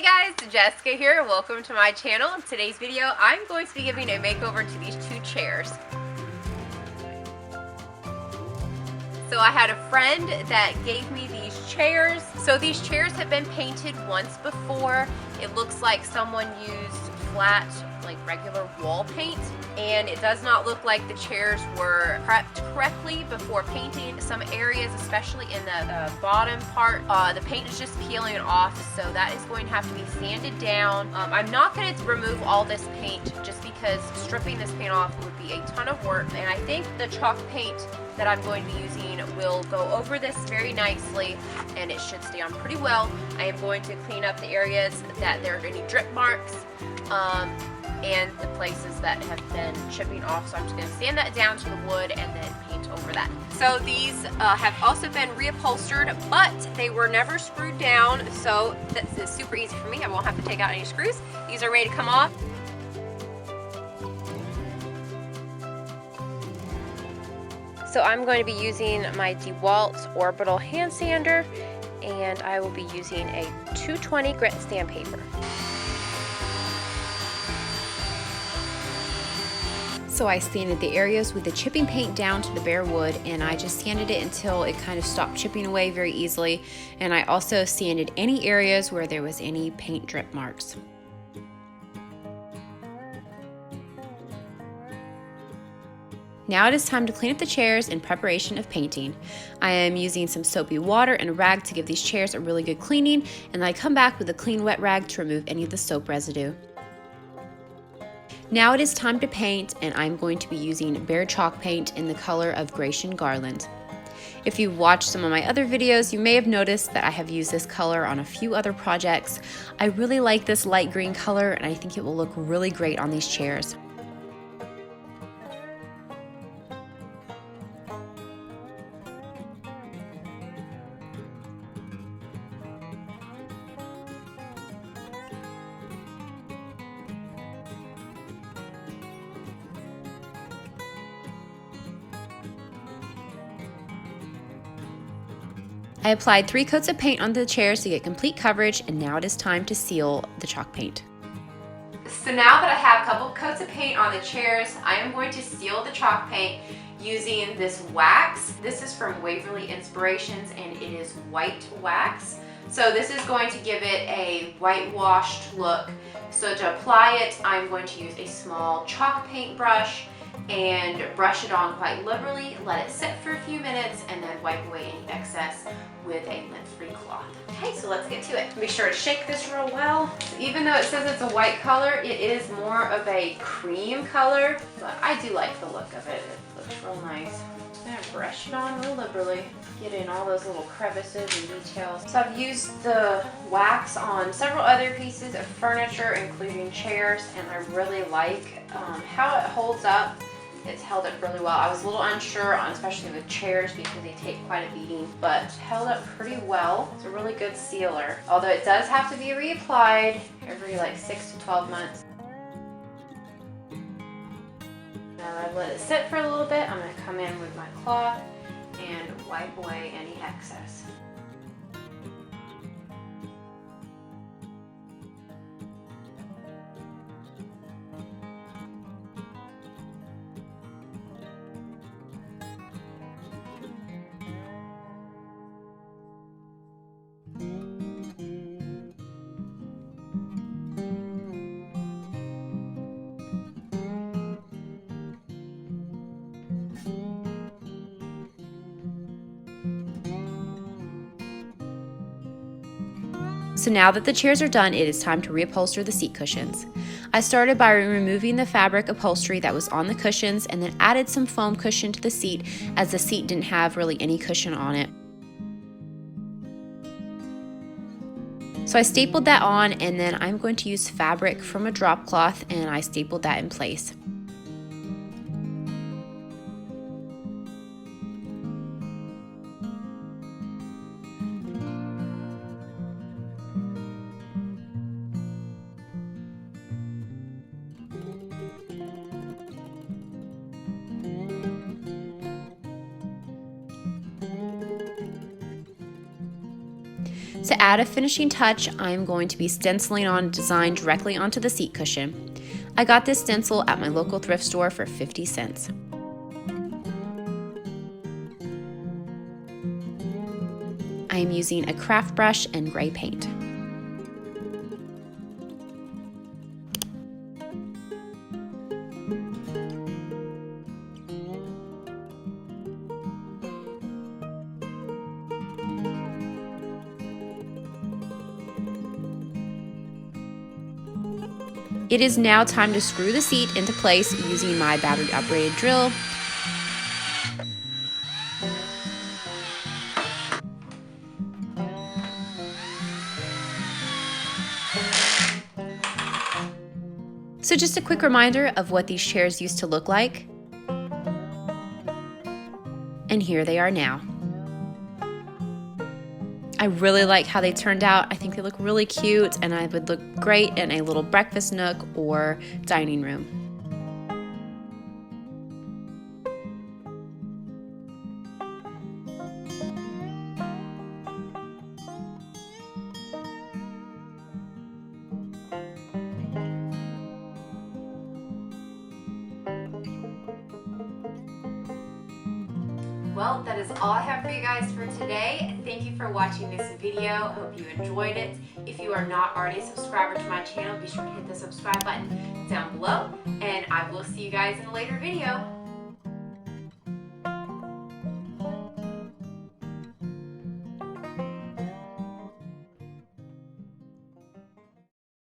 Hey guys, Jessica here. Welcome to my channel. In today's video, I'm going to be giving a makeover to these two chairs. So I had a friend that gave me these chairs. So these chairs have been painted once before. It looks like someone used flat, like regular wall paint, and it does not look like the chairs were prepped correctly before painting. Some areas, especially in the bottom part, the paint is just peeling off, so that is going to have to be sanded down. I'm not going to remove all this paint just because stripping this paint off would be a ton of work, and I think the chalk paint that I'm going to be using will go over this very nicely, and it should stay on pretty well. I am going to clean up the areas that there are any drip marks and the places that have been chipping off, so I'm just going to sand that down to the wood and then paint over that. So these have also been reupholstered, but they were never screwed down, so that's super easy for me. I won't have to take out any screws. These are ready to come off. So I'm going to be using my Dewalt orbital hand sander, and I will be using a 220 grit sandpaper. So I sanded the areas with the chipping paint down to the bare wood, and I just sanded it until it kind of stopped chipping away very easily. And I also sanded any areas where there was any paint drip marks. Now it is time to clean up the chairs in preparation of painting. I am using some soapy water and a rag to give these chairs a really good cleaning, and I come back with a clean wet rag to remove any of the soap residue. Now it is time to paint, and I'm going to be using bare chalk paint in the color of Gracian Garland. If you've watched some of my other videos, you may have noticed that I have used this color on a few other projects. I really like this light green color, and I think it will look really great on these chairs. I applied 3 coats of paint on the chairs to get complete coverage, and now it is time to seal the chalk paint. So now that I have a couple coats of paint on the chairs, I am going to seal the chalk paint using this wax. This is from Waverly Inspirations, and it is white wax. So this is going to give it a whitewashed look. So to apply it, I'm going to use a small chalk paint brush and brush it on quite liberally, let it sit for a few minutes, and then wipe away any excess with a lint-free cloth. Okay, so let's get to it. Be sure to shake this real well. Even though it says it's a white color, it is more of a cream color, but I do like the look of it. It looks real nice. I'm gonna brush it on real liberally, get in all those little crevices and details. So I've used the wax on several other pieces of furniture, including chairs, and I really like how it holds up. It's held up really well. I was a little unsure on, especially with chairs, because they take quite a beating, but held up pretty well. It's a really good sealer, although it does have to be reapplied every like 6 to 12 months. Now that I've let it sit for a little bit, I'm going to come in with my cloth and wipe away any excess. So now that the chairs are done, it is time to reupholster the seat cushions. I started by removing the fabric upholstery that was on the cushions, and then added some foam cushion to the seat, as the seat didn't have really any cushion on it. So I stapled that on, and then I'm going to use fabric from a drop cloth, and I stapled that in place. To add a finishing touch, I'm going to be stenciling on a design directly onto the seat cushion. I got this stencil at my local thrift store for 50 cents. I am using a craft brush and gray paint. It is now time to screw the seat into place using my battery operated drill. So just a quick reminder of what these chairs used to look like. And here they are now. I really like how they turned out. I think they look really cute and I would look great in a little breakfast nook or dining room. Well, that is all I have for you guys for today. Thank you for watching this video. Hope you enjoyed it. If you are not already a subscriber to my channel, be sure to hit the subscribe button down below, and I will see you guys in a later video.